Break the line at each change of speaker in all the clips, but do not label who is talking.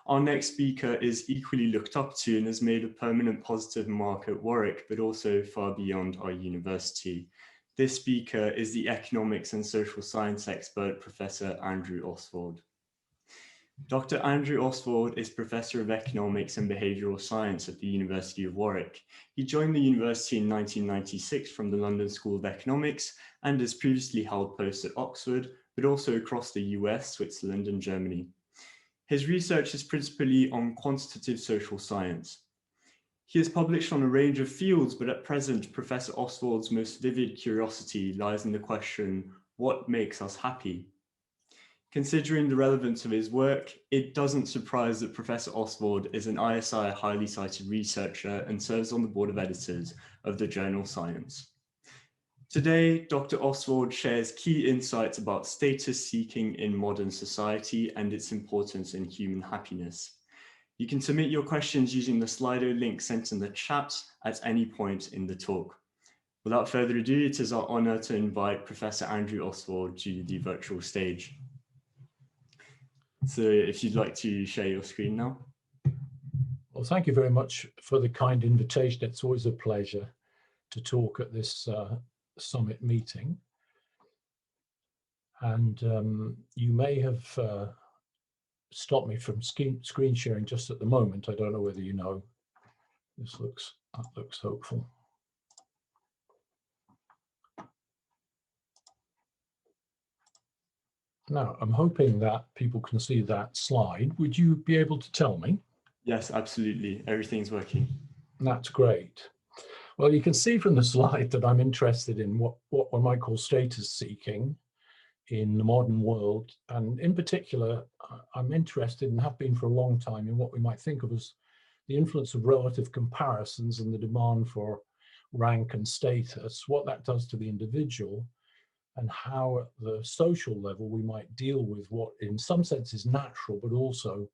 Our next speaker is equally looked up to and has made a permanent positive mark at Warwick, but also far beyond our university. This speaker is the economics and social science expert, Professor Andrew Oswold. Dr. Andrew Oswold is Professor of Economics and Behavioural Science at the University of Warwick. He joined the university in 1996 from the London School of Economics and has previously held posts at Oxford, but also across the US, Switzerland, and Germany. His research is principally on quantitative social science. He has published on a range of fields, but at present, Professor Oswald's most vivid curiosity lies in the question, what makes us happy? Considering the relevance of his work, it doesn't surprise that Professor Oswold is an ISI highly cited researcher and serves on the board of editors of the journal Science. Today, Dr. Oswold shares key insights about status seeking in modern society and its importance in human happiness. You can submit your questions using the Slido link sent in the chat at any point in the talk. Without further ado, it is our honor to invite Professor Andrew Oswold to the virtual stage. So if you'd like to share your screen now.
Well, thank you very much for the kind invitation. It's always a pleasure to talk at this summit meeting. And you may have stopped me from screen sharing just at the moment. I don't know whether you know. That looks hopeful. Now, I'm hoping that people can see that slide. Would you be able to tell me?
Yes, absolutely. Everything's working.
That's great. Well, you can see from the slide that I'm interested in what one might call status seeking in the modern world. And in particular, I'm interested and have been for a long time in what we might think of as the influence of relative comparisons and the demand for rank and status, what that does to the individual, and how at the social level we might deal with what in some sense is natural, but also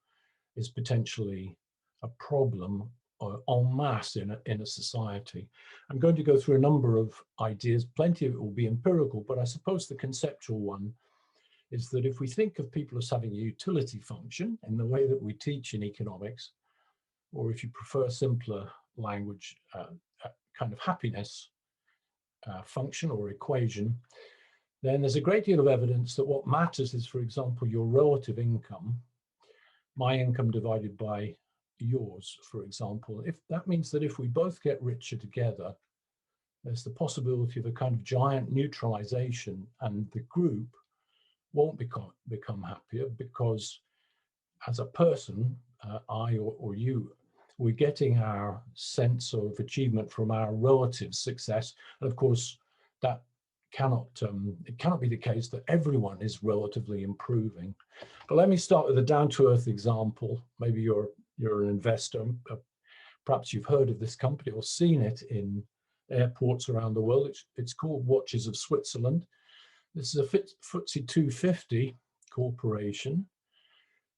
is potentially a problem en masse in a society. I'm going to go through a number of ideas. Plenty of it will be empirical, but I suppose the conceptual one is that if we think of people as having a utility function in the way that we teach in economics, or if you prefer simpler language, kind of happiness function or equation, then there's a great deal of evidence that what matters is, for example, your relative income, my income divided by yours, for example. If that means that if we both get richer together, there's the possibility of a kind of giant neutralization, and the group won't become happier because as a person, I or you, we're getting our sense of achievement from our relative success. And of course, that it cannot be the case that everyone is relatively improving. But let me start with a down-to-earth example. Maybe you're an investor. Perhaps you've heard of this company or seen it in airports around the world. It's called Watches of Switzerland. This is a FTSE 250 corporation.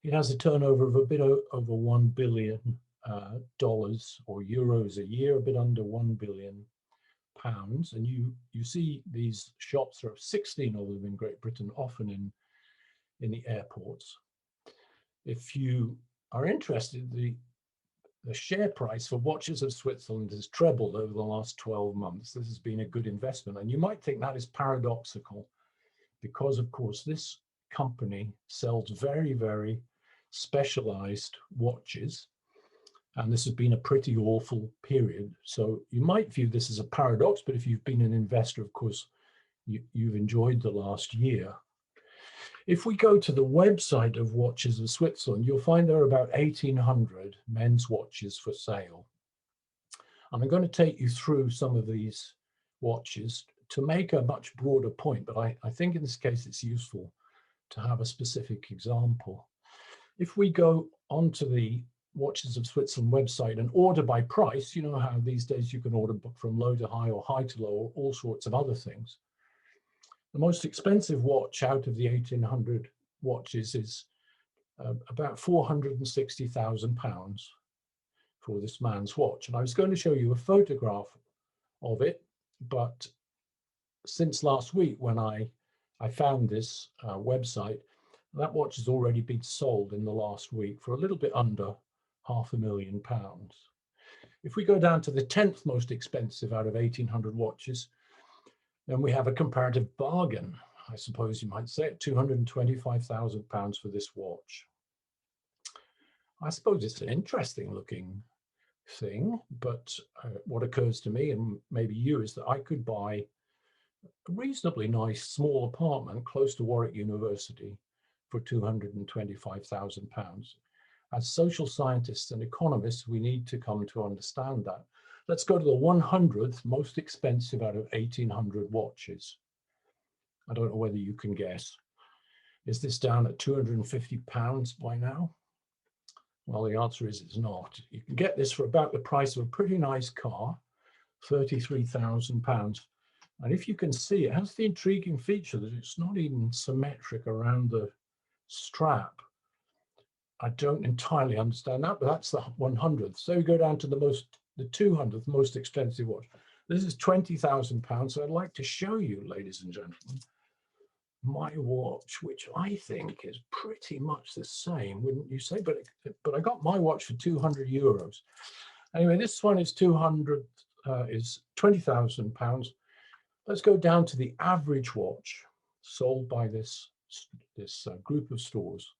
It has a turnover of a bit over $1 billion or euros a year, a bit under £1 billion. And you see these shops. There are 16 of them in Great Britain, often in the airports. If you are interested, the share price for Watches of Switzerland has trebled over the last 12 months. This has been a good investment. And you might think that is paradoxical because, of course, this company sells very, very specialized watches. And this has been a pretty awful period. So you might view this as a paradox, but if you've been an investor, of course, you've enjoyed the last year. If we go to the website of Watches of Switzerland, you'll find there are about 1,800 men's watches for sale. And I'm going to take you through some of these watches to make a much broader point, but I think in this case it's useful to have a specific example. If we go onto the Watches of Switzerland website and order by price, you know how these days you can order from low to high or high to low or all sorts of other things. The most expensive watch out of the 1,800 watches is about £460,000 for this man's watch. And I was going to show you a photograph of it, but since last week when I found this website, That watch has already been sold in the last week for a little bit under £500,000. If we go down to the 10th most expensive out of 1,800 watches, then we have a comparative bargain, I suppose you might say, at £225,000 for this watch. I suppose it's an interesting looking thing, but what occurs to me, and maybe you, is that I could buy a reasonably nice small apartment close to Warwick University for £225,000. As social scientists and economists, we need to come to understand that. Let's go to the 100th most expensive out of 1,800 watches. I don't know whether you can guess. Is this down at £250 by now? Well, the answer is it's not. You can get this for about the price of a pretty nice car, £33,000. And if you can see, it has the intriguing feature that it's not even symmetric around the strap. I don't entirely understand that, but that's the 100th. So we go down to the 200th most expensive watch. This is £20,000. So I'd like to show you, ladies and gentlemen, my watch, which I think is pretty much the same, wouldn't you say? But I got my watch for €200. Anyway, this one is is £20,000. Let's go down to the average watch sold by this group of stores.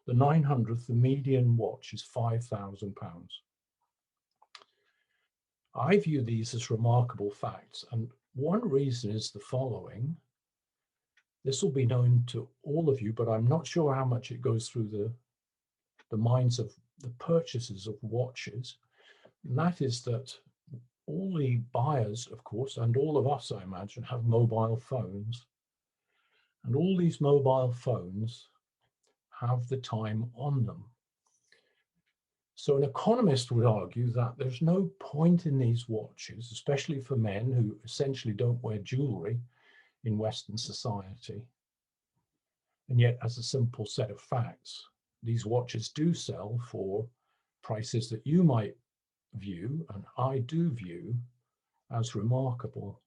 The 900th, the median watch, is £5,000. I view these as remarkable facts, and one reason is the following. This will be known to all of you, but I'm not sure how much it goes through the minds of the purchasers of watches. And that is that all the buyers, of course, and all of us, I imagine, have mobile phones. And all these mobile phones have the time on them. So an economist would argue that there's no point in these watches, especially for men who essentially don't wear jewelry in Western society. And yet, as a simple set of facts, these watches do sell for prices that you might view, and I do view, as remarkable.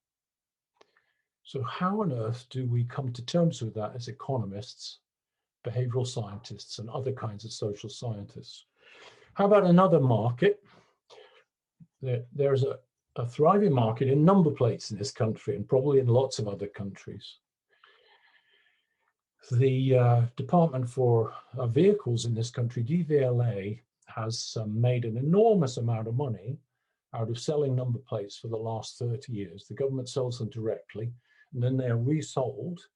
So how on earth do we come to terms with that as economists, behavioral scientists, and other kinds of social scientists? How about another market? There's a thriving market in number plates in this country, and probably in lots of other countries. The Department for Vehicles in this country, DVLA, has made an enormous amount of money out of selling number plates for the last 30 years. The government sells them directly, and then they're resold.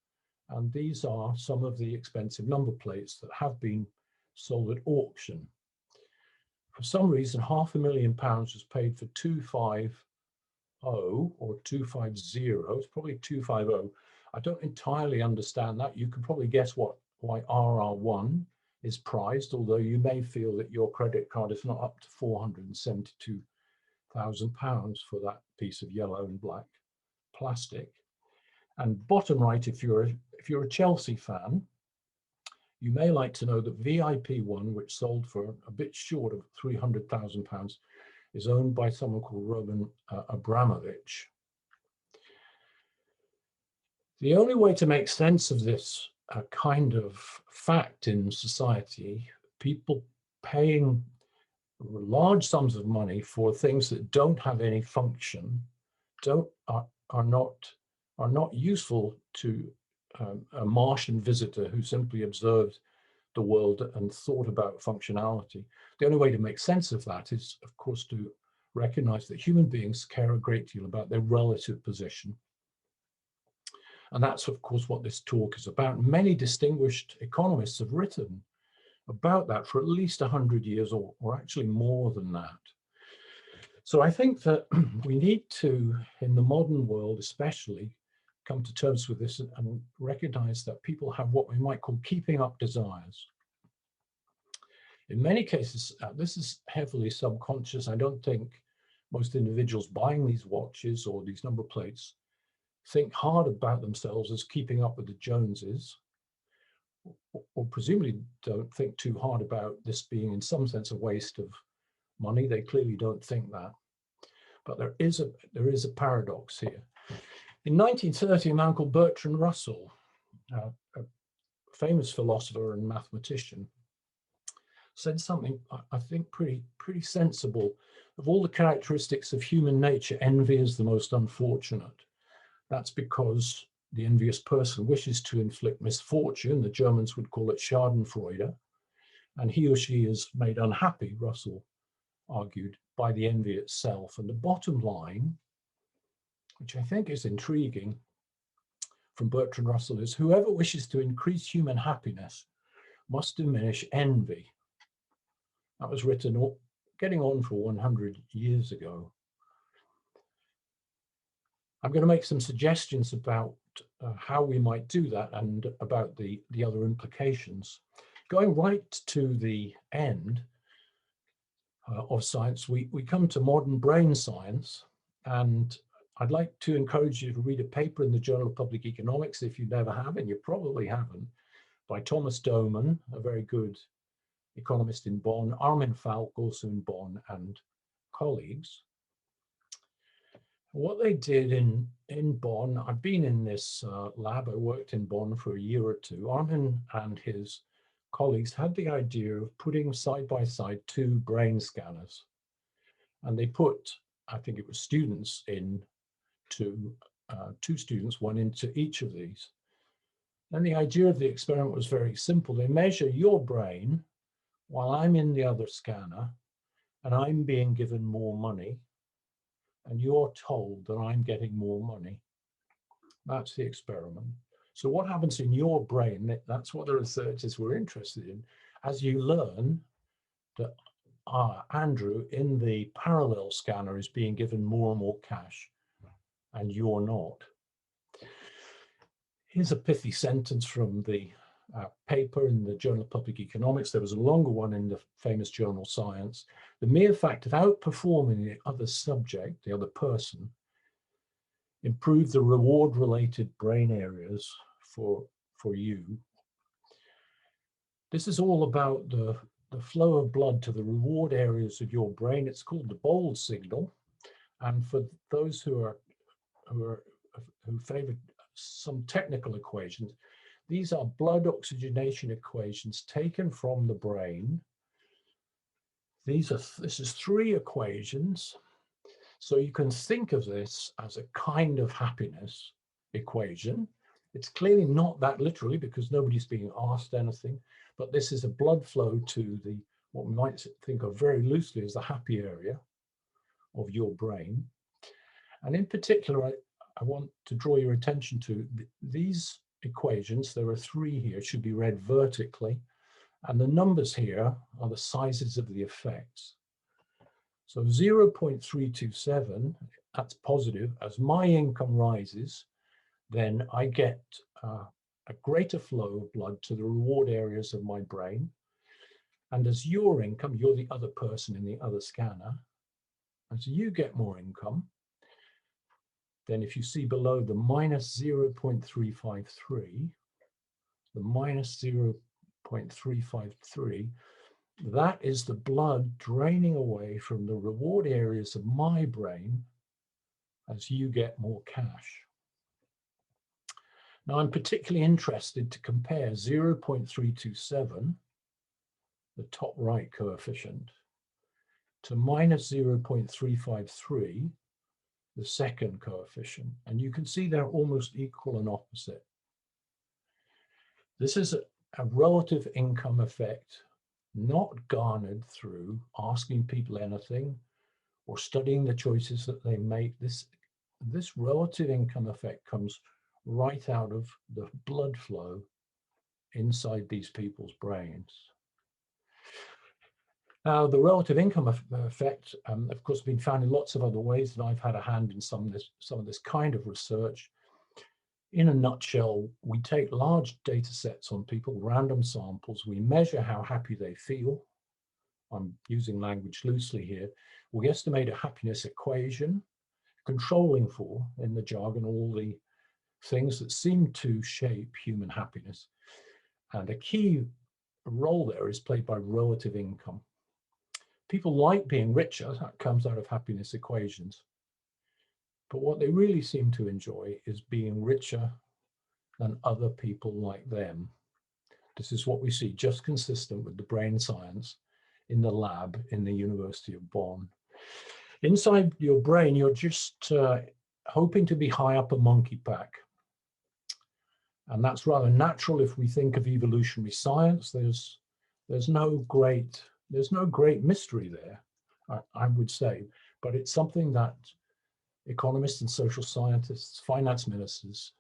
And these are some of the expensive number plates that have been sold at auction. For some reason, £500,000 was paid for 250 or 250. It's probably 250. I don't entirely understand that. You can probably guess why RR1 is prized, although you may feel that your credit card is not up to £472,000 for that piece of yellow and black plastic. And bottom right, if you're a Chelsea fan, you may like to know that VIP1, which sold for a bit short of £300,000, is owned by someone called Roman Abramovich. The only way to make sense of this kind of fact in society, people paying large sums of money for things that don't have any function, are not useful to a Martian visitor who simply observed the world and thought about functionality. The only way to make sense of that is, of course, to recognize that human beings care a great deal about their relative position. And that's, of course, what this talk is about. Many distinguished economists have written about that for at least 100 years, or actually more than that. So I think that we need to, in the modern world especially, come to terms with this and recognize that people have what we might call keeping up desires. In many cases, this is heavily subconscious. I don't think most individuals buying these watches or these number plates think hard about themselves as keeping up with the Joneses, or presumably don't think too hard about this being in some sense a waste of money. They clearly don't think that. But there is a paradox here. In 1930, a man called Bertrand Russell, a famous philosopher and mathematician, said something I think pretty sensible. Of all the characteristics of human nature, envy is the most unfortunate. That's because the envious person wishes to inflict misfortune. The Germans would call it Schadenfreude, and he or she is made unhappy, Russell argued, by the envy itself. And the bottom line, which I think is intriguing, from Bertrand Russell is, whoever wishes to increase human happiness must diminish envy. That was written getting on for 100 years ago. I'm going to make some suggestions about how we might do that and about the other implications. Going right to the end of science, we come to modern brain science, and I'd like to encourage you to read a paper in the Journal of Public Economics, if you never have, and you probably haven't, by Thomas Doman, a very good economist in Bonn, Armin Falk, also in Bonn, and colleagues. What they did in Bonn, I've been in this lab, I worked in Bonn for a year or two. Armin and his colleagues had the idea of putting side by side two brain scanners. And they put, I think it was students in two students, one into each of these. And the idea of the experiment was very simple. They measure your brain while I'm in the other scanner and I'm being given more money, and you're told that I'm getting more money. That's the experiment. So what happens in your brain, that's what the researchers were interested in, as you learn that Andrew in the parallel scanner is being given more and more cash and you're not. Here's a pithy sentence from the paper in the Journal of Public Economics. There was a longer one in the famous journal Science. The mere fact of outperforming the other subject, the other person, improved the reward-related brain areas for you. This is all about the flow of blood to the reward areas of your brain. It's called the bold signal. And for those who favor some technical equations, these are blood oxygenation equations taken from the brain. This is three equations. So you can think of this as a kind of happiness equation. It's clearly not that literally because nobody's being asked anything, but this is a blood flow to the, what we might think of very loosely as the happy area of your brain. And in particular, I want to draw your attention to these equations. There are three here, it should be read vertically. And the numbers here are the sizes of the effects. So 0.327, that's positive. As my income rises, then I get a greater flow of blood to the reward areas of my brain. And as your income, you're the other person in the other scanner, as you get more income, then if you see below the minus 0.353, the minus 0.353, that is the blood draining away from the reward areas of my brain as you get more cash. Now, I'm particularly interested to compare 0.327, the top right coefficient, to minus 0.353, the second coefficient. And you can see they're almost equal and opposite. This is a relative income effect, not garnered through asking people anything or studying the choices that they make. This relative income effect comes right out of the blood flow inside these people's brains. Now, the relative income effect, of course, has been found in lots of other ways, and I've had a hand in some of this kind of research. In a nutshell, we take large data sets on people, random samples, we measure how happy they feel. I'm using language loosely here. We estimate a happiness equation, controlling for, in the jargon, all the things that seem to shape human happiness. And a key role there is played by relative income. People like being richer, that comes out of happiness equations. But what they really seem to enjoy is being richer than other people like them. This is what we see, just consistent with the brain science in the lab in the University of Bonn. Inside your brain, you're just hoping to be high up a monkey pack. And that's rather natural if we think of evolutionary science. There's no great mystery there, I would say, but it's something that economists and social scientists, finance ministers,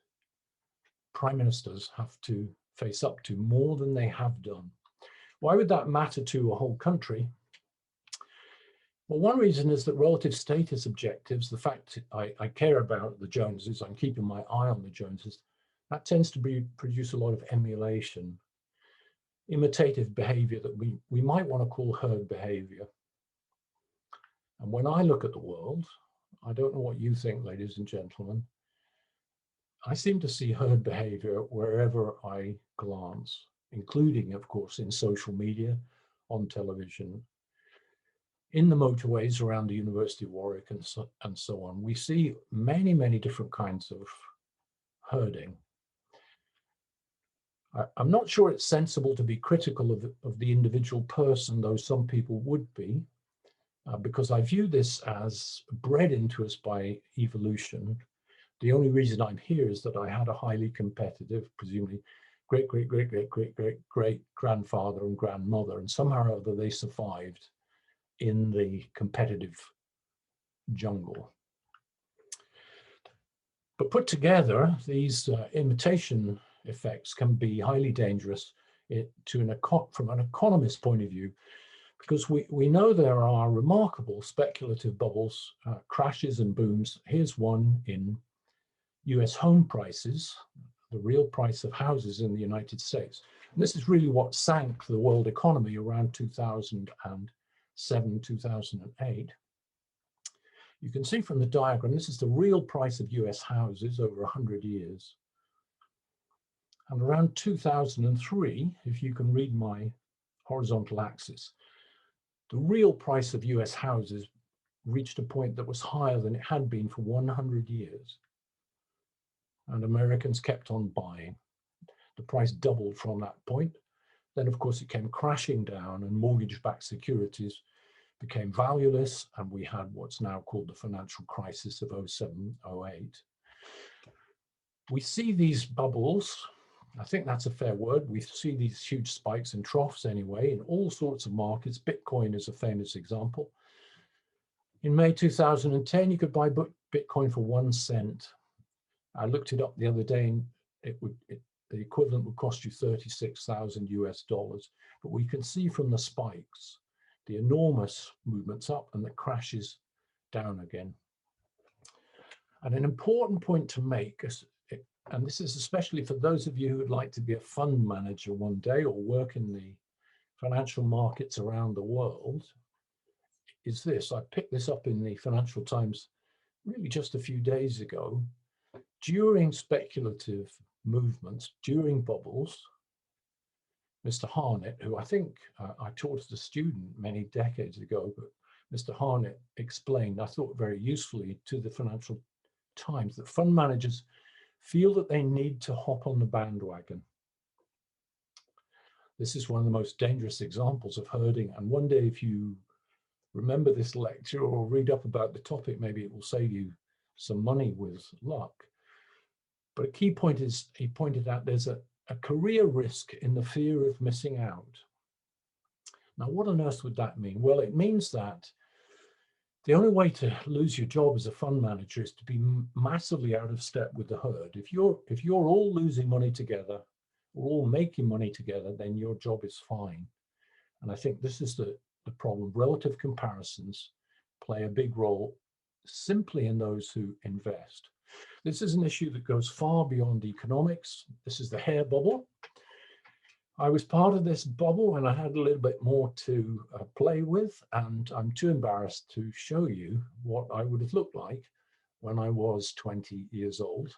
prime ministers have to face up to more than they have done. Why would that matter to a whole country? Well, one reason is that relative status objectives, the fact I care about the Joneses, I'm keeping my eye on the Joneses, that tends to produce a lot of emulation, imitative behavior that we might want to call herd behavior. And when I look at the world, I don't know what you think, ladies and gentlemen, I seem to see herd behavior wherever I glance, including, of course, in social media, on television, in the motorways around the University of Warwick and so on. We see many, many different kinds of herding. I'm not sure it's sensible to be critical of the individual person, though some people would be, because I view this as bred into us by evolution. The only reason I'm here is that I had a highly competitive, presumably great-great-great-great-great-great-grandfather and grandmother, and somehow or other they survived in the competitive jungle. But put together, these imitation effects can be highly dangerous from an economist's point of view, because we know there are remarkable speculative bubbles, crashes and booms. Here's one in US home prices, the real price of houses in the United States. And this is really what sank the world economy around 2007, 2008. You can see from the diagram, this is the real price of US houses over 100 years. And around 2003, if you can read my horizontal axis, the real price of US houses reached a point that was higher than it had been for 100 years. And Americans kept on buying. The price doubled from that point. Then, of course, it came crashing down and mortgage-backed securities became valueless, and we had what's now called the financial crisis of 07, 08. We see these bubbles, I think that's a fair word, we see these huge spikes and troughs anyway in all sorts of markets. Bitcoin is a famous example. In May 2010, you could buy Bitcoin for 1 cent. I looked it up the other day, and the equivalent would cost you 36,000 US dollars. But we can see from the spikes, the enormous movements up and the crashes down again. And an important point to make, and this is especially for those of you who would like to be a fund manager one day or work in the financial markets around the world, is this. I picked this up in the Financial Times really just a few days ago. During speculative movements, during bubbles, Mr. Harnett, who I think I taught as a student many decades ago, but Mr. Harnett explained, I thought very usefully to the Financial Times, that fund managers feel that they need to hop on the bandwagon. This is one of the most dangerous examples of herding. And one day, if you remember this lecture or read up about the topic, maybe it will save you some money with luck. But a key point is, he pointed out there's a career risk in the fear of missing out. Now, what on earth would that mean? Well, it means that the only way to lose your job as a fund manager is to be massively out of step with the herd. If you're all losing money together, or all making money together, then your job is fine. And I think this is the problem. Relative comparisons play a big role simply in those who invest. This is an issue that goes far beyond economics. This is the hair bubble. I was part of this bubble and I had a little bit more to play with, and I'm too embarrassed to show you what I would have looked like when I was 20 years old.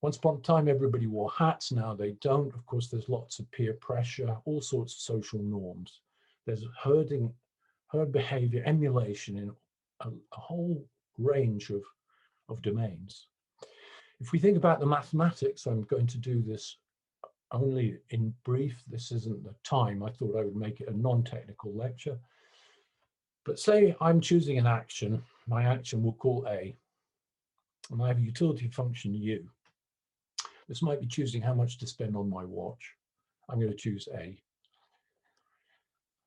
Once upon a time, everybody wore hats. Now they don't. Of course, there's lots of peer pressure, all sorts of social norms. There's herd behavior, emulation in a whole range of domains. If we think about the mathematics, I'm going to do this only in brief. This isn't the time. I thought I would make it a non-technical lecture. But say I'm choosing an action. My action we'll call A. And I have a utility function U. This might be choosing how much to spend on my watch. I'm going to choose A.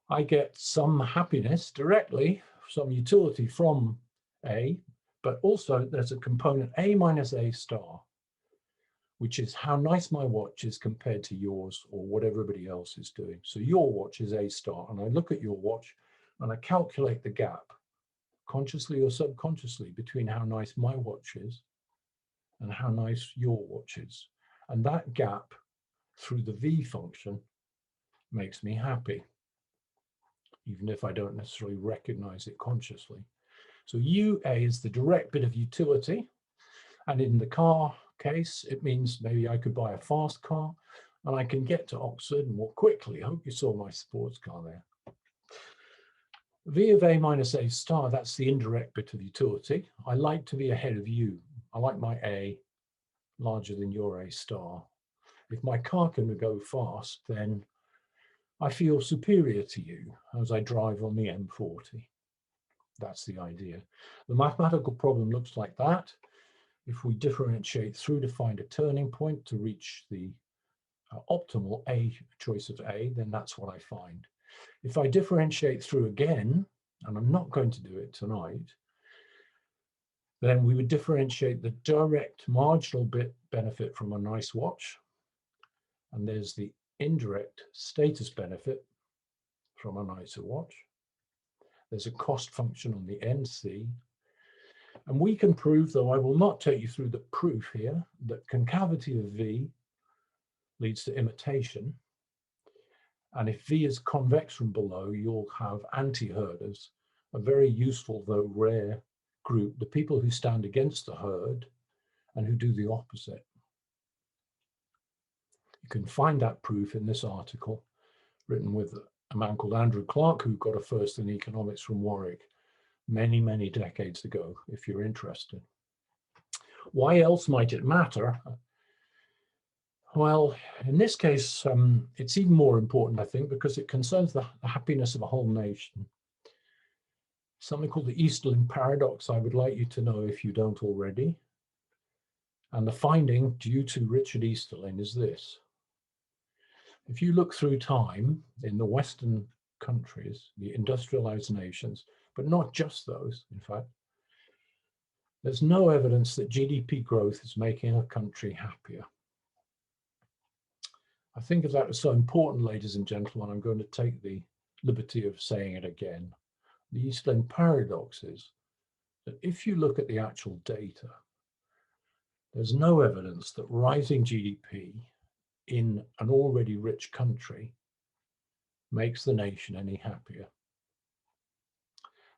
I get some happiness directly, some utility from A, but also there's a component A minus A star, which is how nice my watch is compared to yours or what everybody else is doing. So your watch is A star, and I look at your watch and I calculate the gap, consciously or subconsciously, between how nice my watch is and how nice your watch is. And that gap through the V function makes me happy, even if I don't necessarily recognize it consciously. So UA is the direct bit of utility. And in the car case, it means maybe I could buy a fast car and I can get to Oxford more quickly. I hope you saw my sports car there. V of A minus A star, that's the indirect bit of utility. I like to be ahead of you. I like my A larger than your A star. If my car can go fast, then I feel superior to you as I drive on the M40. That's the idea. The mathematical problem looks like that. If we differentiate through to find a turning point to reach the optimal A choice of A, then that's what I find. If I differentiate through again, and I'm not going to do it tonight, then we would differentiate the direct marginal bit benefit from a nice watch, and there's the indirect status benefit from a nicer watch. There's a cost function on the NC, and we can prove, though I will not take you through the proof here, that concavity of V leads to imitation. And if V is convex from below, you'll have anti-herders, a very useful though rare group, the people who stand against the herd and who do the opposite. You can find that proof in this article written with a man called Andrew Clark, who got a first in economics from Warwick many, many decades ago, if you're interested. Why else might it matter? Well, in this case, it's even more important, I think, because it concerns the happiness of a whole nation. Something called the Easterlin Paradox, I would like you to know if you don't already. And the finding due to Richard Easterlin is this. If you look through time in the Western countries, the industrialized nations, but not just those, in fact, there's no evidence that GDP growth is making a country happier. I think if that is so important, ladies and gentlemen, I'm going to take the liberty of saying it again. The Easterlin Paradox is that if you look at the actual data, there's no evidence that rising GDP in an already rich country makes the nation any happier.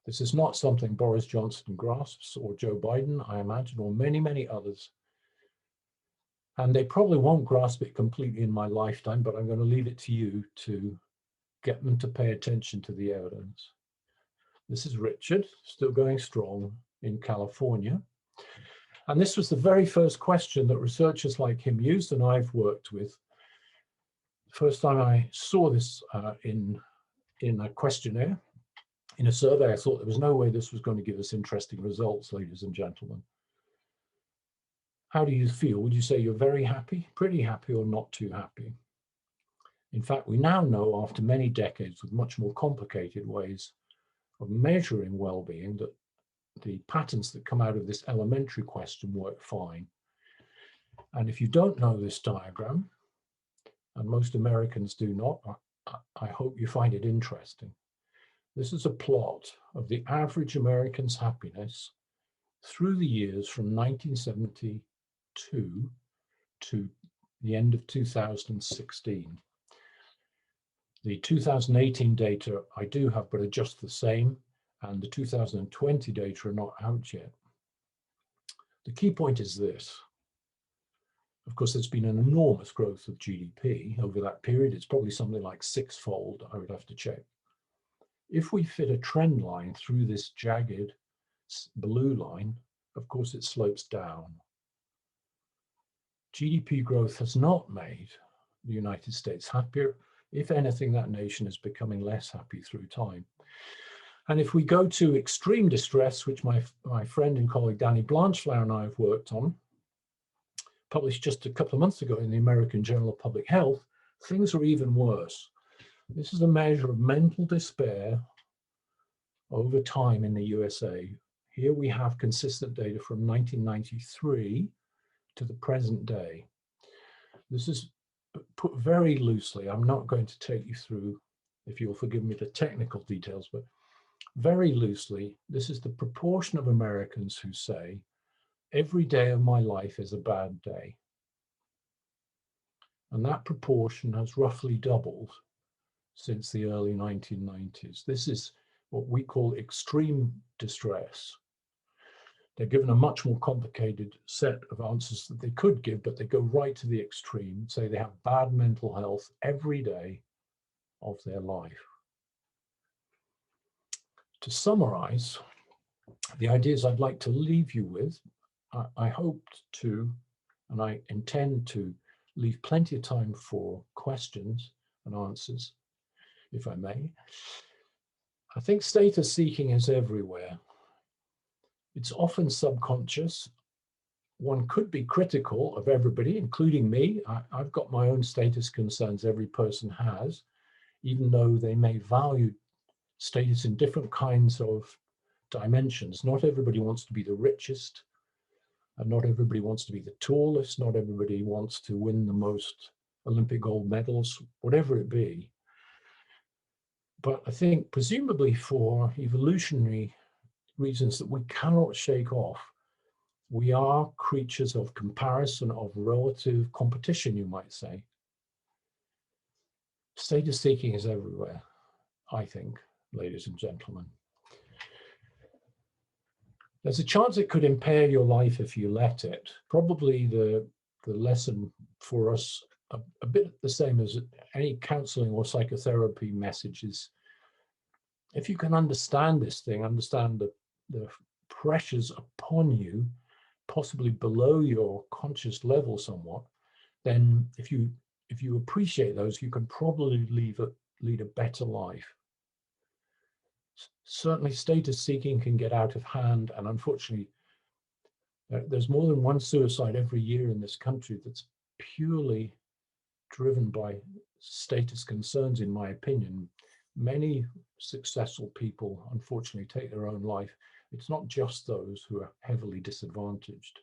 This is not something Boris Johnson grasps, or Joe Biden, I imagine, or many, many others. And they probably won't grasp it completely in my lifetime, but I'm going to leave it to you to get them to pay attention to the evidence. This is Richard, still going strong in California. And this was the very first question that researchers like him used, and I've worked with. The first time I saw this in a questionnaire, in a survey, I thought there was no way this was going to give us interesting results, ladies and gentlemen. How do you feel? Would you say you're very happy, pretty happy, or not too happy? In fact, we now know, after many decades with much more complicated ways of measuring well-being, that the patterns that come out of this elementary question work fine. And if you don't know this diagram, and most Americans do not, I hope you find it interesting. This is a plot of the average American's happiness through the years from 1972 to the end of 2016. The 2018 data I do have, but are just the same, and the 2020 data are not out yet. The key point is this. Of course, there's been an enormous growth of GDP over that period. It's probably something like sixfold, I would have to check. If we fit a trend line through this jagged blue line, of course, it slopes down. GDP growth has not made the United States happier. If anything, that nation is becoming less happy through time. And if we go to extreme distress, which my friend and colleague Danny Blanchflower and I have worked on, published just a couple of months ago in the American Journal of Public Health, things are even worse. This is a measure of mental despair over time in the USA. Here we have consistent data from 1993 to the present day. This is put very loosely. I'm not going to take you through, if you'll forgive me, the technical details, but very loosely, this is the proportion of Americans who say, every day of my life is a bad day. And that proportion has roughly doubled since the early 1990s. This is what we call extreme distress. They're given a much more complicated set of answers that they could give, but they go right to the extreme, say they have bad mental health every day of their life. To summarize, the ideas I'd like to leave you with, I hoped to, and I intend to, leave plenty of time for questions and answers, if I may. I think status seeking is everywhere. It's often subconscious. One could be critical of everybody, including me. I've got my own status concerns, every person has, even though they may value status in different kinds of dimensions. Not everybody wants to be the richest, and not everybody wants to be the tallest, not everybody wants to win the most Olympic gold medals, whatever it be. But I think presumably for evolutionary reasons that we cannot shake off, we are creatures of comparison, of relative competition, you might say. Status seeking is everywhere, I think, ladies and gentlemen. There's a chance it could impair your life if you let it. Probably the lesson for us, a bit the same as any counseling or psychotherapy message, is if you can understand this thing, understand the pressures upon you, possibly below your conscious level somewhat, then if you appreciate those, you can probably lead a better life. Certainly status seeking can get out of hand, and unfortunately there's more than one suicide every year in this country that's purely driven by status concerns, in my opinion. Many successful people unfortunately take their own life. It's not just those who are heavily disadvantaged.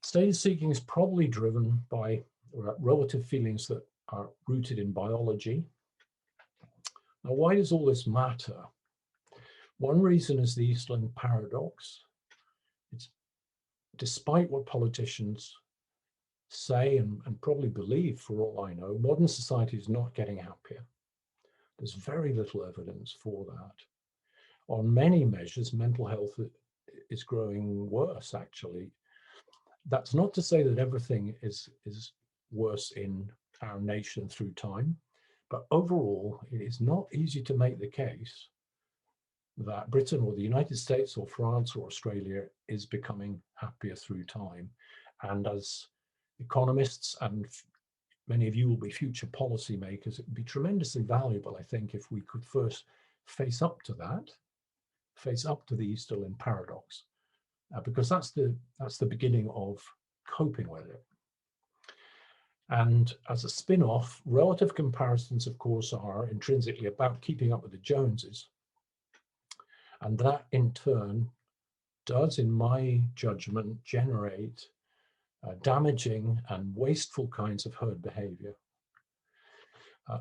Status seeking is probably driven by relative feelings that are rooted in biology. Now, why does all this matter? One reason is the Easterlin Paradox. It's, despite what politicians say and probably believe, for all I know, modern society is not getting happier. There's very little evidence for that. On many measures, mental health is growing worse, actually. That's not to say that everything is worse in our nation through time, but overall, it is not easy to make the case that Britain or the United States or France or Australia is becoming happier through time. And as economists, and many of you will be future policymakers, it would be tremendously valuable, I think, if we could first face up to that, face up to the Easterlin Paradox, because that's the beginning of coping with it. And as a spin-off, relative comparisons, of course, are intrinsically about keeping up with the Joneses. And that, in turn, does, in my judgment, generate damaging and wasteful kinds of herd behavior.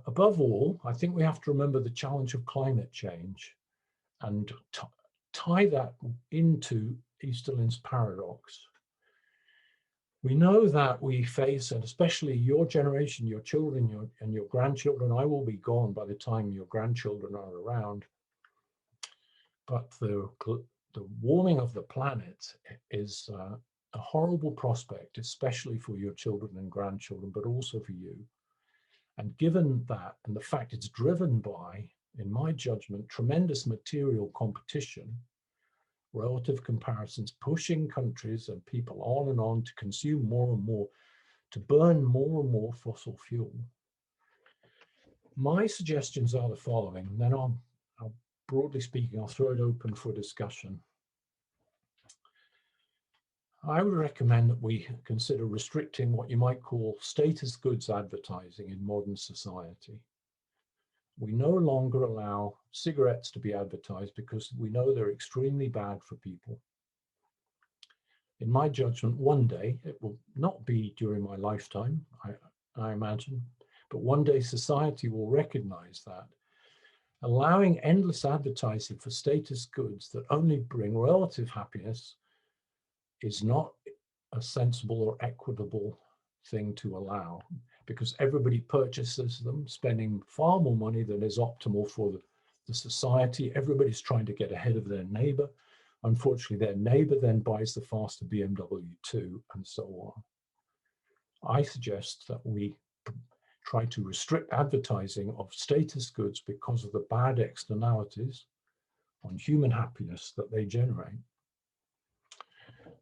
Above all, I think we have to remember the challenge of climate change and tie that into Easterlin's paradox. We know that we face, and especially your generation, your children, and your grandchildren, I will be gone by the time your grandchildren are around, but the warming of the planet is a horrible prospect, especially for your children and grandchildren, but also for you. And given that, and the fact it's driven by, in my judgment, tremendous material competition, relative comparisons pushing countries and people on and on to consume more and more, to burn more and more fossil fuel. My suggestions are the following, then I'll broadly speaking, I'll throw it open for discussion. I would recommend that we consider restricting what you might call status goods advertising in modern society. We no longer allow cigarettes to be advertised because we know they're extremely bad for people. In my judgment, one day, it will not be during my lifetime, I imagine, but one day society will recognize that allowing endless advertising for status goods that only bring relative happiness is not a sensible or equitable thing to allow, because everybody purchases them, spending far more money than is optimal for the society. Everybody's trying to get ahead of their neighbor. Unfortunately, their neighbor then buys the faster BMW too, and so on. I suggest that we try to restrict advertising of status goods because of the bad externalities on human happiness that they generate.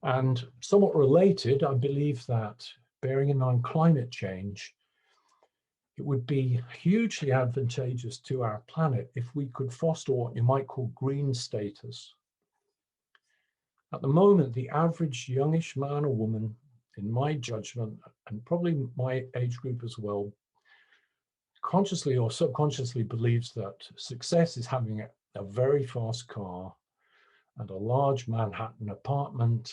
And somewhat related, I believe that, bearing in mind climate change, it would be hugely advantageous to our planet if we could foster what you might call green status. At the moment, the average youngish man or woman, in my judgment, and probably my age group as well, consciously or subconsciously believes that success is having a very fast car and a large Manhattan apartment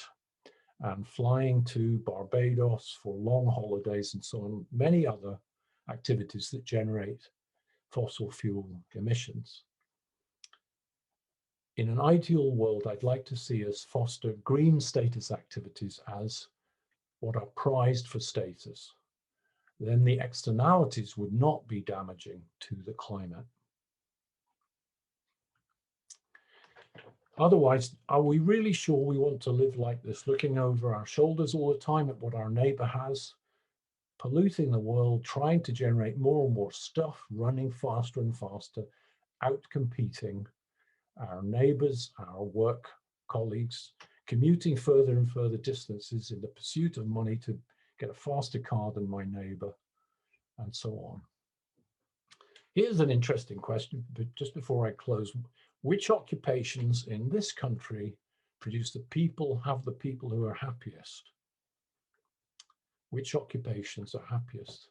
and flying to Barbados for long holidays and so on, many other activities that generate fossil fuel emissions. In an ideal world, I'd like to see us foster green status activities as what are prized for status. Then the externalities would not be damaging to the climate. Otherwise, are we really sure we want to live like this, looking over our shoulders all the time at what our neighbor has, polluting the world, trying to generate more and more stuff, running faster and faster, out-competing our neighbors, our work colleagues, commuting further and further distances in the pursuit of money to get a faster car than my neighbor, and so on. Here's an interesting question, but just before I close. Which occupations in this country produce the people who are happiest? Which occupations are happiest?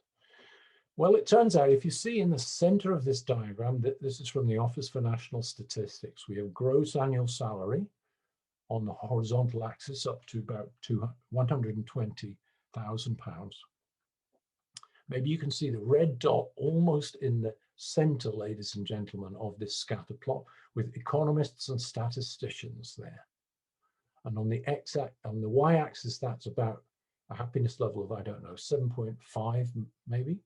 Well, it turns out, if you see in the center of this diagram, that this is from the Office for National Statistics, we have gross annual salary on the horizontal axis up to about £120,000. Maybe you can see the red dot almost in the center, ladies and gentlemen, of this scatter plot, with economists and statisticians there. And on the y-axis, that's about a happiness level of, I don't know, 7.5 maybe.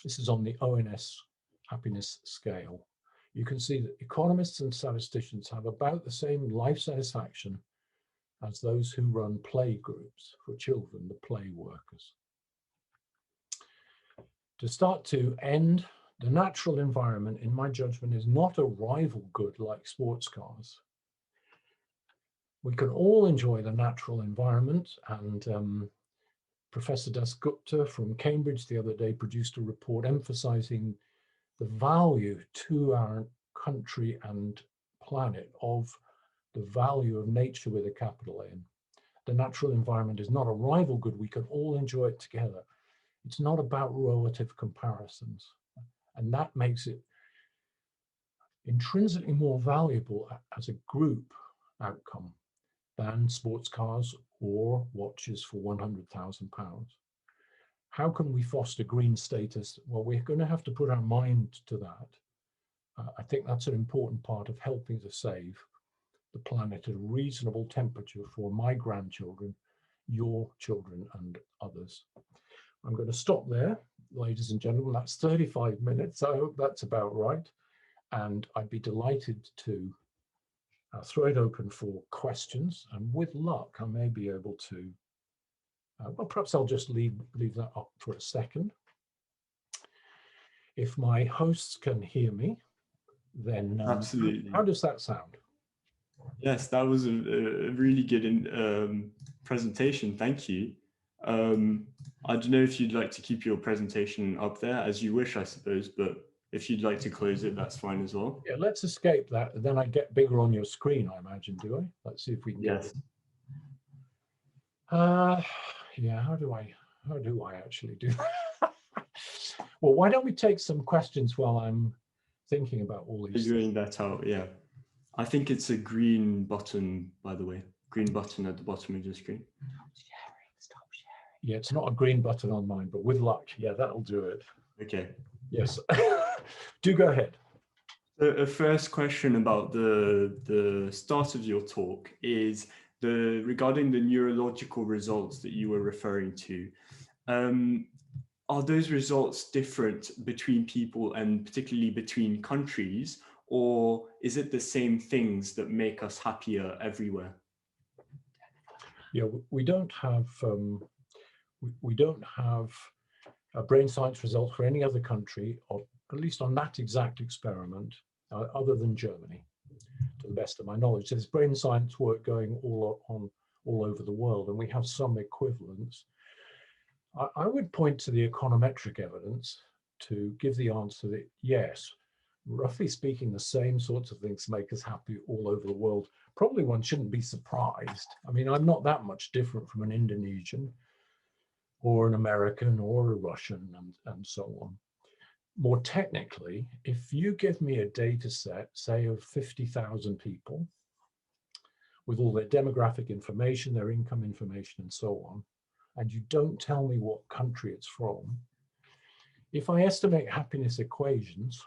This is on the ONS happiness scale. You can see that economists and statisticians have about the same life satisfaction as those who run play groups for children, the play workers. To start to end, the natural environment, in my judgment, is not a rival good like sports cars. We can all enjoy the natural environment, and Professor Dasgupta from Cambridge the other day produced a report emphasizing the value to our country and planet of the value of nature with a capital N. The natural environment is not a rival good. We can all enjoy it together. It's not about relative comparisons. And that makes it intrinsically more valuable as a group outcome than sports cars or watches for £100,000. How can we foster green status? Well, we're going to have to put our mind to that. I think that's an important part of helping to save the planet at a reasonable temperature for my grandchildren, your children, and others. I'm going to stop there, ladies and gentlemen. That's 35 minutes. I hope that's about right. And I'd be delighted to throw it open for questions. And with luck, I may be able to, well, perhaps I'll just leave that up for a second. If my hosts can hear me, then
Absolutely.
How does that sound?
Yes, that was a really good presentation. Thank you. I don't know if you'd like to keep your presentation up there as you wish, I suppose, but if you'd like to close it, that's fine as well.
Yeah, let's escape that. Then I get bigger on your screen, I imagine, do I? Let's see if we can get it. Yeah, how do I actually do that? Well, why don't we take some questions while I'm thinking about all these
figuring that out, yeah. I think it's a green button, by the way. Green button at the bottom of your screen.
Stop sharing. Yeah, it's not a green button on mine, but with luck, yeah, that'll do it.
Okay.
Yes. Do go ahead.
The first question about the start of your talk is regarding the neurological results that you were referring to. Are those results different between people and particularly between countries, or is it the same things that make us happier everywhere?
Yeah, we don't have brain science results for any other country, or at least on that exact experiment, other than Germany, to the best of my knowledge. There's brain science work going all over the world, and we have some equivalents. I would point to the econometric evidence to give the answer that yes, roughly speaking, the same sorts of things make us happy all over the world. Probably one shouldn't be surprised. I mean, I'm not that much different from an Indonesian or an American or a Russian and so on. More technically, if you give me a data set, say of 50,000 people with all their demographic information, their income information and so on, and you don't tell me what country it's from, if I estimate happiness equations,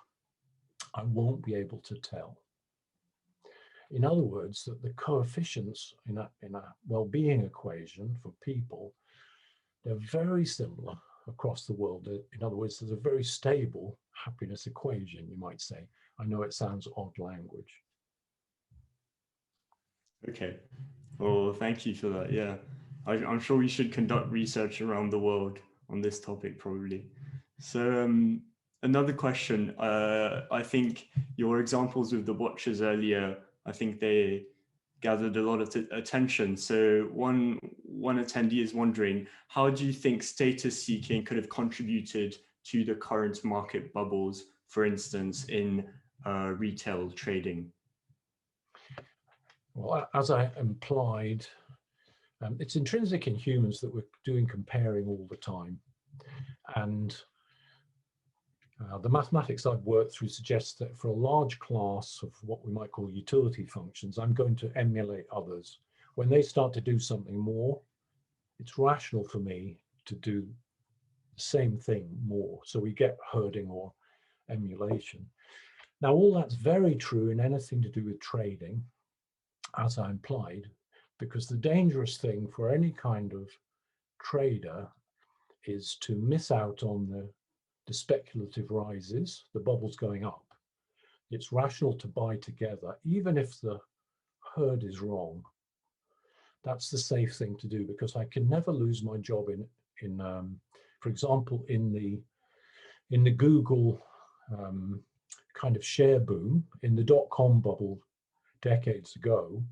I won't be able to tell. In other words, that the coefficients in a well-being equation for people, they're very similar across the world. In other words, there's a very stable happiness equation, you might say. I know it sounds odd language.
Okay. Well, thank you for that. Yeah. I'm sure we should conduct research around the world on this topic, probably. So another question, I think your examples of the watches earlier, I think they gathered a lot of attention. So one attendee is wondering, how do you think status seeking could have contributed to the current market bubbles, for instance, in retail trading?
Well, as I implied, it's intrinsic in humans that we're doing comparing all the time. And the mathematics I've worked through suggests that for a large class of what we might call utility functions, I'm going to emulate others. When they start to do something more, it's rational for me to do the same thing more. So we get herding or emulation. Now, all that's very true in anything to do with trading, as I implied, because the dangerous thing for any kind of trader is to miss out on the speculative rises, the bubbles going up. It's rational to buy together, even if the herd is wrong. That's the safe thing to do, because I can never lose my job for example, in the Google kind of share boom, in the dot-com bubble decades ago,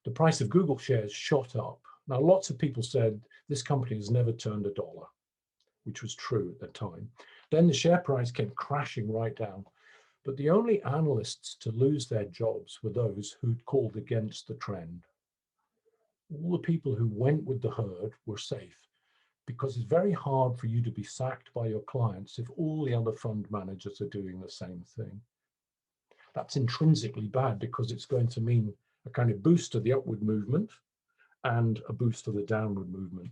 the price of Google shares shot up. Now, lots of people said this company has never turned $1, which was true at the time. Then the share price came crashing right down. But the only analysts to lose their jobs were those who'd called against the trend. All the people who went with the herd were safe, because it's very hard for you to be sacked by your clients if all the other fund managers are doing the same thing. That's intrinsically bad, because it's going to mean a kind of boost to the upward movement and a boost to the downward movement.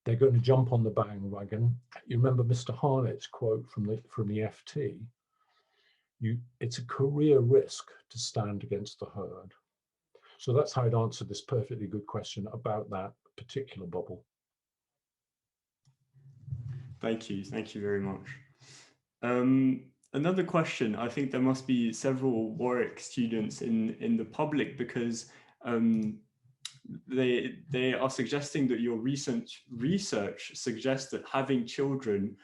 They're going to jump on the bandwagon. You remember Mr. Harnett's quote from the FT, it's a career risk to stand against the herd. So that's how I'd answer this perfectly good question about that particular bubble.
Thank you very much. Another question, I think there must be several Warwick students in the public, because they are suggesting that your recent research suggests that having children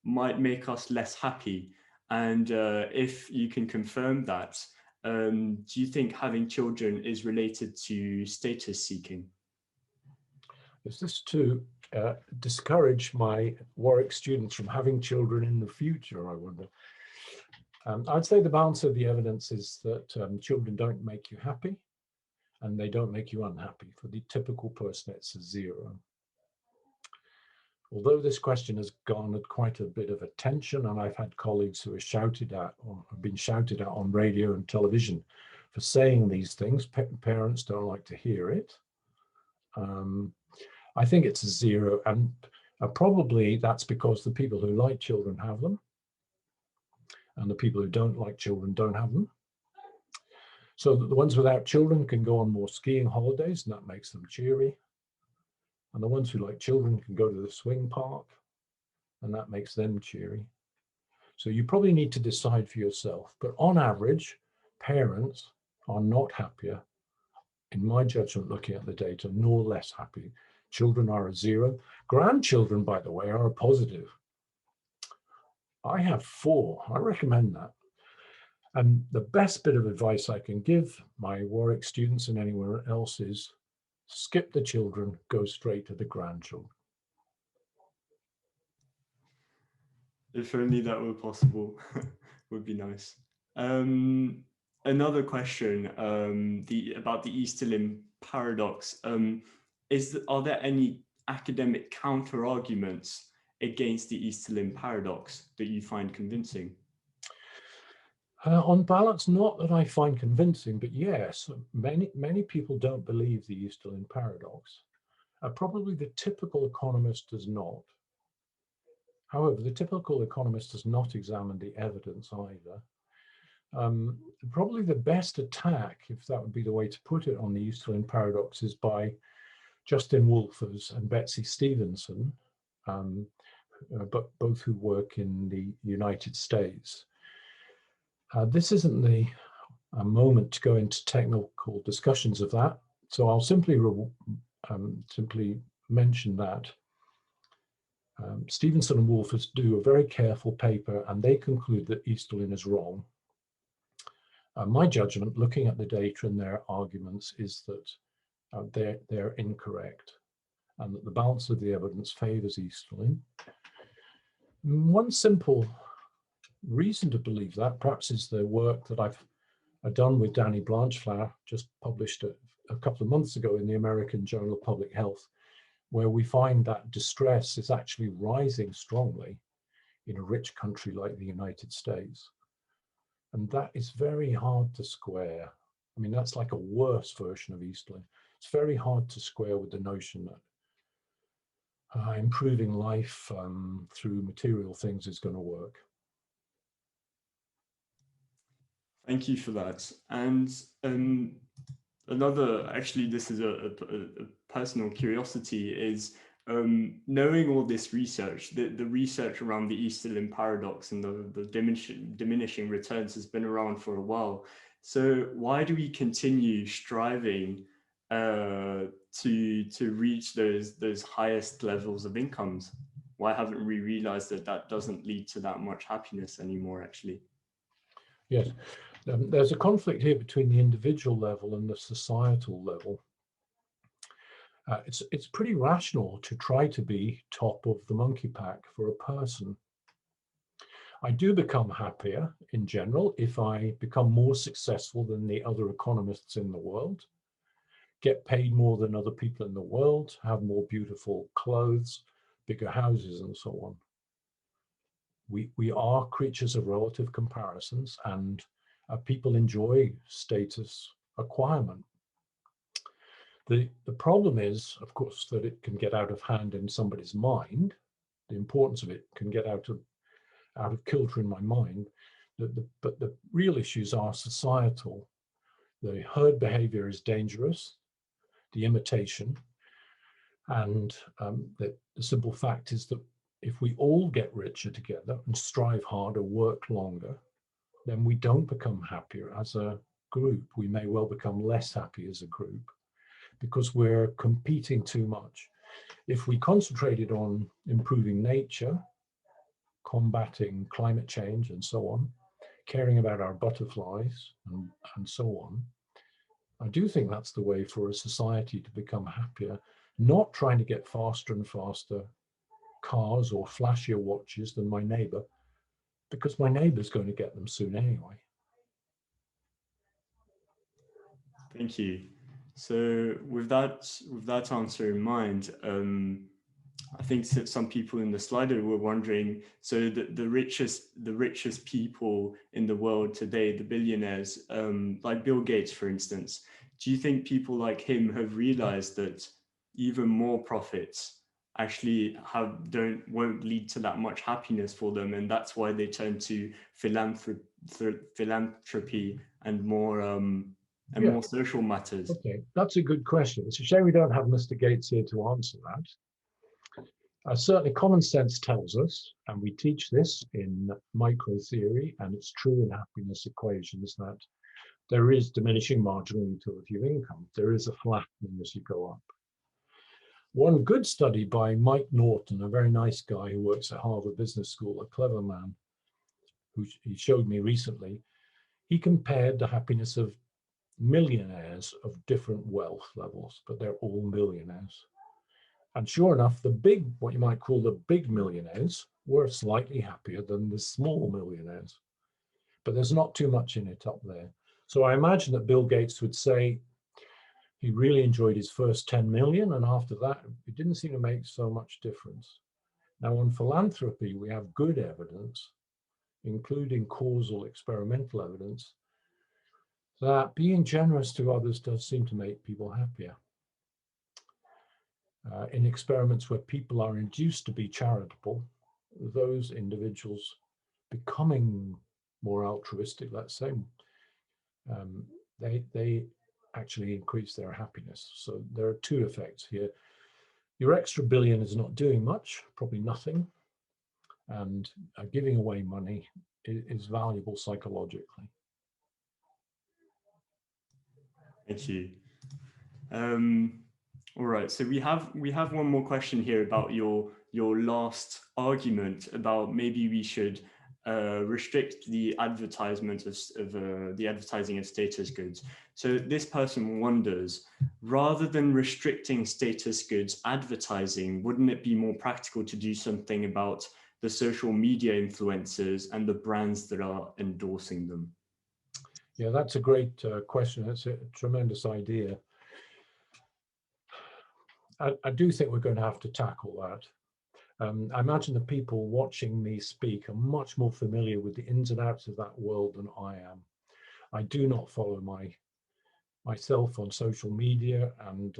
might make us less happy. And if you can confirm that, do you think having children is related to status seeking?
Is this to discourage my Warwick students from having children in the future, I wonder. I'd say the balance of the evidence is that children don't make you happy and they don't make you unhappy. For the typical person, it's a 0. Although this question has garnered quite a bit of attention, and I've had colleagues who are shouted at or have been shouted at on radio and television for saying these things, parents don't like to hear it. I think it's a 0, and probably that's because the people who like children have them, and the people who don't like children don't have them. So that the ones without children can go on more skiing holidays, and that makes them cheery. And the ones who like children can go to the swing park, and that makes them cheery. So you probably need to decide for yourself. But on average, parents are not happier, in my judgment, looking at the data, nor less happy. Children are a 0. Grandchildren, by the way, are a positive. I have 4. I recommend that. And the best bit of advice I can give my Warwick students and anyone else is skip the children, go straight to the grandchildren.
If only that were possible, would be nice. Another question about the Easterlin Paradox. Are there any academic counter-arguments against the Easterlin Paradox that you find convincing?
On balance, not that I find convincing, but yes, many people don't believe the Easterlin Paradox. Probably the typical economist does not. However, the typical economist does not examine the evidence either. Probably the best attack, if that would be the way to put it, on the Easterlin Paradox is by Justin Wolfers and Betsy Stevenson, but both who work in the United States. This isn't the moment to go into technical discussions of that, so I'll simply mention that Stevenson and Wolfers do a very careful paper, and they conclude that Easterlin is wrong. My judgment, looking at the data and their arguments, is that they're incorrect, and that the balance of the evidence favors Easterlin. One simple reason to believe that perhaps is the work that I've done with Danny Blanchflower, just published a couple of months ago in the American Journal of Public Health, where we find that distress is actually rising strongly in a rich country like the United States. And that is very hard to square. I mean, that's like a worse version of Easterlin. It's very hard to square with the notion that improving life through material things is going to work.
Thank you for that. And actually, this is a personal curiosity, is knowing all this research, the research around the Easterlin Paradox and the diminishing returns has been around for a while. So why do we continue striving to reach those highest levels of incomes? Why haven't we realized that doesn't lead to that much happiness anymore, actually?
Yes, there's a conflict here between the individual level and the societal level. It's pretty rational to try to be top of the monkey pack for a person. I do become happier in general if I become more successful than the other economists in the world, get paid more than other people in the world, have more beautiful clothes, bigger houses, and so on. We are creatures of relative comparisons, and people enjoy status acquirement. The problem is, of course, that it can get out of hand in somebody's mind. The importance of it can get out of kilter in my mind. But the real issues are societal. The herd behavior is dangerous, the imitation, and the simple fact is that if we all get richer together and strive harder, work longer, then we don't become happier as a group. We may well become less happy as a group because we're competing too much. If we concentrated on improving nature, combating climate change and so on, caring about our butterflies and so on, I do think that's the way for a society to become happier, not trying to get faster and faster cars or flashier watches than my neighbor, because my neighbor's going to get them soon anyway.
Thank you. So with that answer in mind, I think that some people in the Slido were wondering, so the richest people in the world today, the billionaires, like Bill Gates, for instance, do you think people like him have realized that even more profits actually won't lead to that much happiness for them, and that's why they turn to philanthropy and more more social matters?
Okay, that's a good question. It's a shame we don't have Mr. Gates here to answer that. Certainly common sense tells us, and we teach this in micro theory, and it's true in happiness equations, that there is diminishing marginal utility of income. There is a flattening as you go up. One good study by Mike Norton, a very nice guy who works at Harvard Business School, a clever man, who he showed me recently, he compared the happiness of millionaires of different wealth levels, but they're all millionaires. And sure enough, what you might call the big millionaires were slightly happier than the small millionaires. But there's not too much in it up there. So I imagine that Bill Gates would say he really enjoyed his first 10 million, and after that, it didn't seem to make so much difference. Now, on philanthropy, we have good evidence, including causal experimental evidence, that being generous to others does seem to make people happier. In experiments where people are induced to be charitable, those individuals becoming more altruistic, let's say, they actually increase their happiness. So there are two effects here. Your extra billion is not doing much, probably nothing, and giving away money is valuable psychologically.
Thank you. All right, so we have one more question here about your last argument about maybe we should restrict the advertisement of the advertising of status goods. So this person wonders, rather than restricting status goods advertising, wouldn't it be more practical to do something about the social media influencers and the brands that are endorsing them?
Yeah, that's a great question. It's a tremendous idea. I do think we're going to have to tackle that. I imagine the people watching me speak are much more familiar with the ins and outs of that world than I am. I do not follow myself on social media and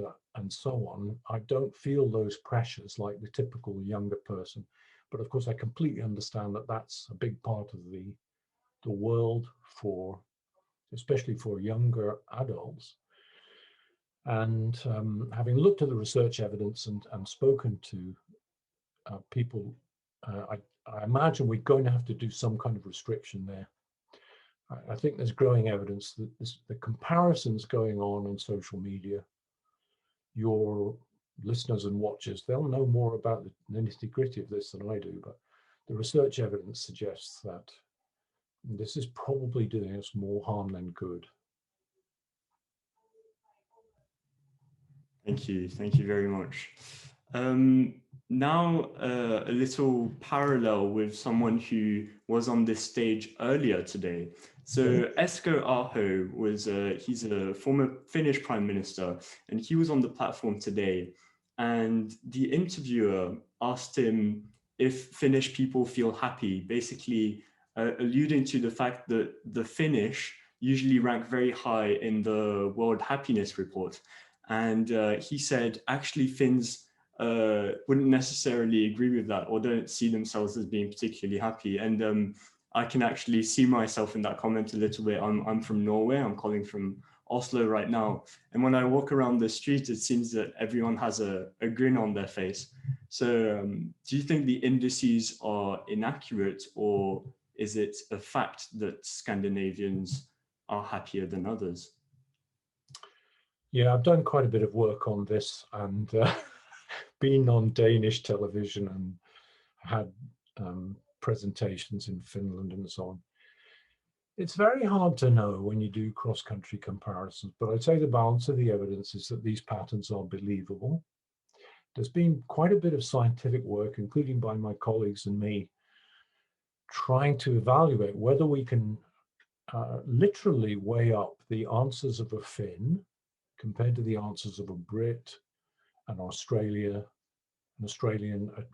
so on. I don't feel those pressures like the typical younger person. But of course, I completely understand that that's a big part of the world especially for younger adults. And having looked at the research evidence and spoken to people, I imagine we're going to have to do some kind of restriction there. I think there's growing evidence that the comparisons going on social media, your listeners and watchers, they'll know more about the nitty-gritty of this than I do, but the research evidence suggests that this is probably doing us more harm than good.
Thank you very much. Now, a little parallel with someone who was on this stage earlier today. So Esko Aho he's a former Finnish prime minister, and he was on the platform today. And the interviewer asked him if Finnish people feel happy, basically alluding to the fact that the Finnish usually rank very high in the World Happiness Report. And he said, actually, Finns wouldn't necessarily agree with that or don't see themselves as being particularly happy. And I can actually see myself in that comment a little bit. I'm from Norway. I'm calling from Oslo right now. And when I walk around the street, it seems that everyone has a grin on their face. So do you think the indices are inaccurate, or is it a fact that Scandinavians are happier than others?
Yeah, I've done quite a bit of work on this and been on Danish television and had presentations in Finland and so on. It's very hard to know when you do cross-country comparisons, but I'd say the balance of the evidence is that these patterns are believable. there's been quite a bit of scientific work, including by my colleagues and me, trying to evaluate whether we can literally weigh up the answers of a Finn compared to the answers of a Brit, an Australian,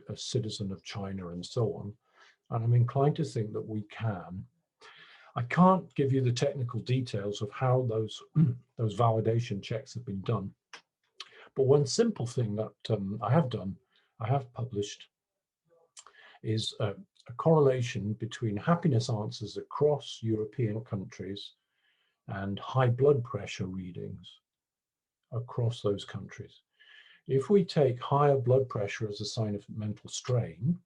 a citizen of China, and so on. And I'm inclined to think that we can. I can't give you the technical details of how those validation checks have been done. But one simple thing that I have published, is a correlation between happiness answers across European countries and high blood pressure readings across those countries. If we take higher blood pressure as a sign of mental strain,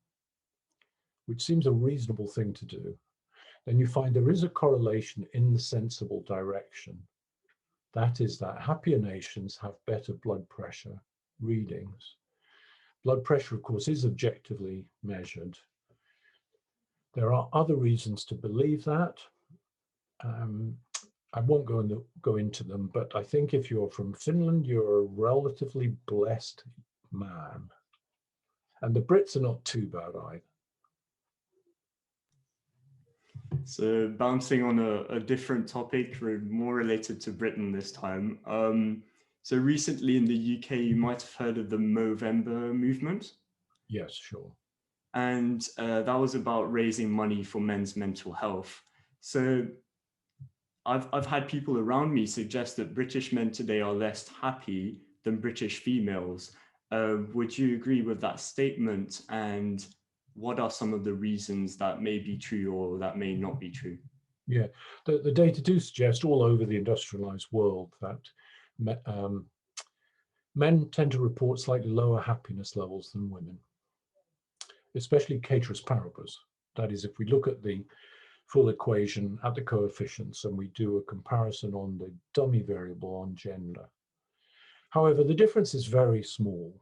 which seems a reasonable thing to do, then you find there is a correlation in the sensible direction. That is that happier nations have better blood pressure readings. Blood pressure, of course, is objectively measured. There are other reasons to believe that. I won't go into them, but I think if you're from Finland, you're a relatively blessed man. And the Brits are not too bad either.
So bouncing on a different topic, more related to Britain this time. So recently in the UK, you might have heard of the Movember movement.
Yes, sure.
And that was about raising money for men's mental health. So I've had people around me suggest that British men today are less happy than British females. Would you agree with that statement? And what are some of the reasons that may be true or that may not be true?
Yeah, the data do suggest all over the industrialized world that men tend to report slightly lower happiness levels than women, especially ceteris paribus. That is, if we look at the full equation at the coefficients and we do a comparison on the dummy variable on gender. However, the difference is very small,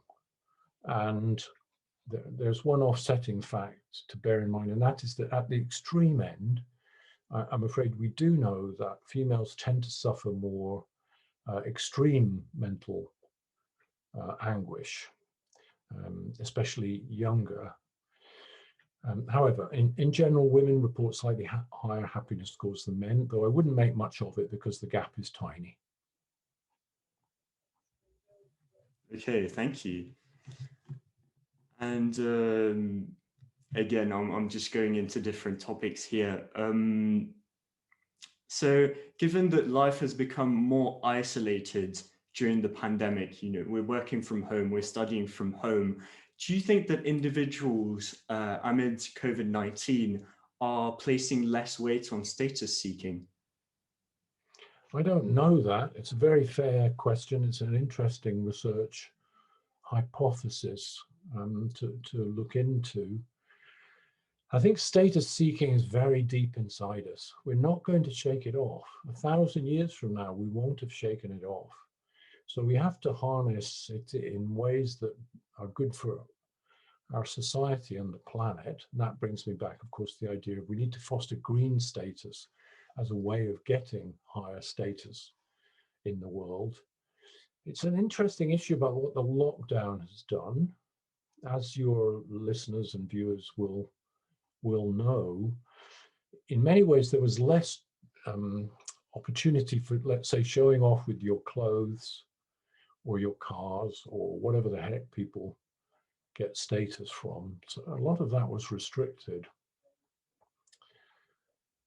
and there's one offsetting fact to bear in mind, and that is that at the extreme end, I'm afraid we do know that females tend to suffer more extreme mental anguish, especially younger. However, in general, women report slightly higher happiness scores than men, though I wouldn't make much of it because the gap is tiny.
Okay, thank you. And again, I'm just going into different topics here. So given that life has become more isolated during the pandemic, we're working from home, we're studying from home, do you think that individuals amid COVID-19 are placing less weight on status seeking?
I don't know that. It's a very fair question. It's an interesting research hypothesis to look into. I think status seeking is very deep inside us. We're not going to shake it off. 1,000 years from now, we won't have shaken it off. So we have to harness it in ways that are good for our society and the planet. And that brings me back, of course, to the idea of we need to foster green status as a way of getting higher status in the world. It's an interesting issue about what the lockdown has done. As your listeners and viewers will know, in many ways there was less opportunity for, let's say, showing off with your clothes or your cars or whatever the heck people get status from. So a lot of that was restricted.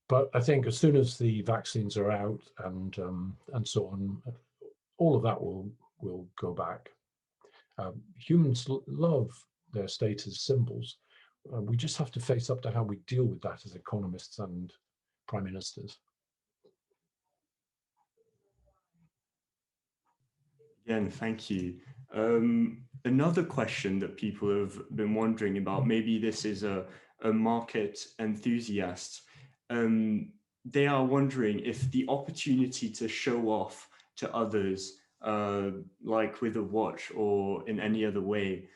But I think as soon as the vaccines are out and so on, all of that will go back. Humans love their status symbols. We just have to face up to how we deal with that as economists and prime ministers.
Again, thank you. Another question that people have been wondering about, maybe this is a market enthusiast. They are wondering if the opportunity to show off to others, like with a watch or in any other way,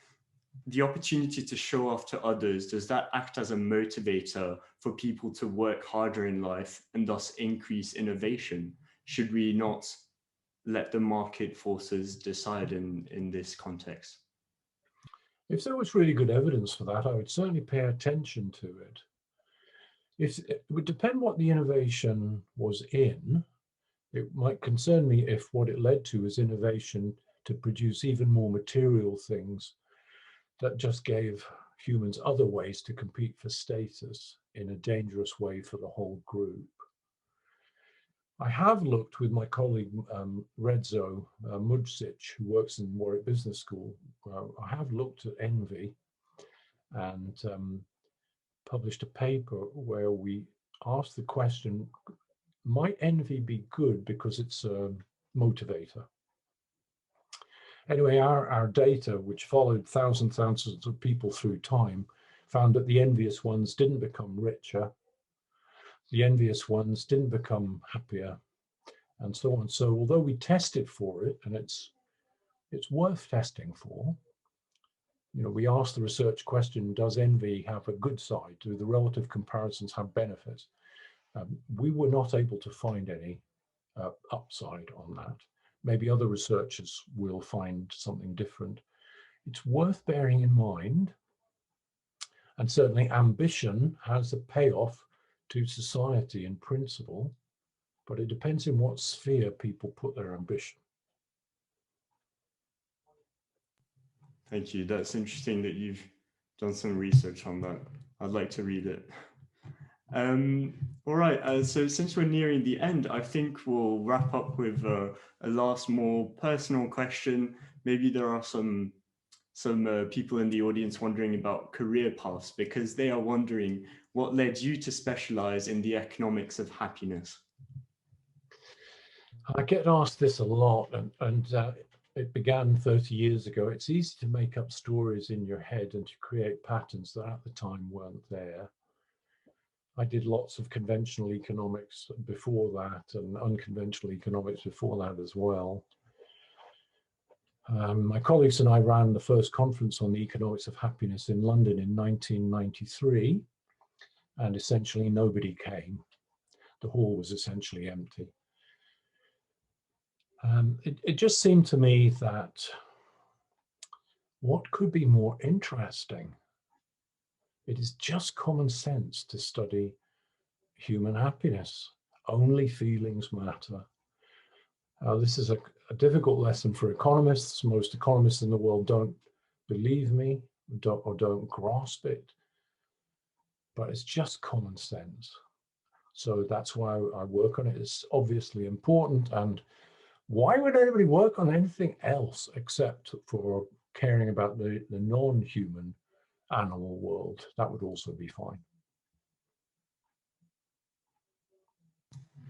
the opportunity to show off to others, does that act as a motivator for people to work harder in life and thus increase innovation? Should we not let the market forces decide in this context?
If there was really good evidence for that, I would certainly pay attention to it. It would depend what the innovation was in. It might concern me if what it led to was innovation to produce even more material things that just gave humans other ways to compete for status in a dangerous way for the whole group. I have looked with my colleague Redzo Mudsic, who works in Warwick Business School. I have looked at envy and published a paper where we asked the question, might envy be good because it's a motivator? Anyway, our data, which followed thousands of people through time, found that the envious ones didn't become richer, the envious ones didn't become happier, and so on. So although we tested for it, and it's worth testing for, you know, we asked the research question, does envy have a good side? Do the relative comparisons have benefits? We were not able to find any upside on that. Maybe other researchers will find something different. It's worth bearing in mind, and certainly ambition has a payoff to society in principle, but it depends in what sphere people put their ambition.
Thank you. That's interesting that you've done some research on that. I'd like to read it. All right, so since we're nearing the end, I think we'll wrap up with a last more personal question. Maybe there are some people in the audience wondering about career paths, because they are wondering what led you to specialize in the economics of happiness.
I get asked this a lot, and it began 30 years ago. It's easy to make up stories in your head and to create patterns that at the time weren't there. I did lots of conventional economics before that and unconventional economics before that as well. My colleagues and I ran the first conference on the economics of happiness in London in 1993, and essentially nobody came. The hall was essentially empty. It just seemed to me that what could be more interesting? It is just common sense to study human happiness. Only feelings matter. This is a difficult lesson for economists. Most economists in the world don't believe me or don't grasp it, but it's just common sense. So that's why I work on it. It's obviously important. And why would anybody work on anything else except for caring about the non-human animal world? That would also be fine.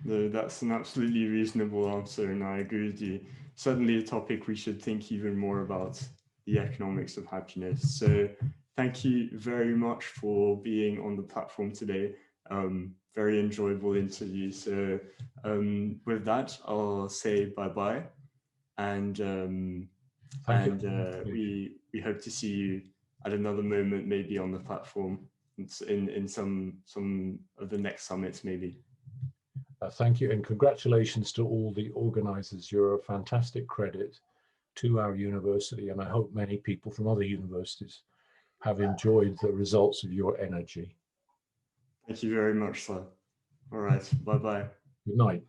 No, that's an absolutely reasonable answer, and I agree with you. Certainly a topic we should think even more about, the economics of happiness. So thank you very much for being on the platform today. Very enjoyable interview. So with that, I'll say bye-bye. And we hope to see you at another moment, maybe on the platform in some of the next summits, maybe.
Thank you, and congratulations to all the organizers. You're a fantastic credit to our university, and I hope many people from other universities have enjoyed the results of your energy.
Thank you very much, sir. All right, bye-bye.
Good night.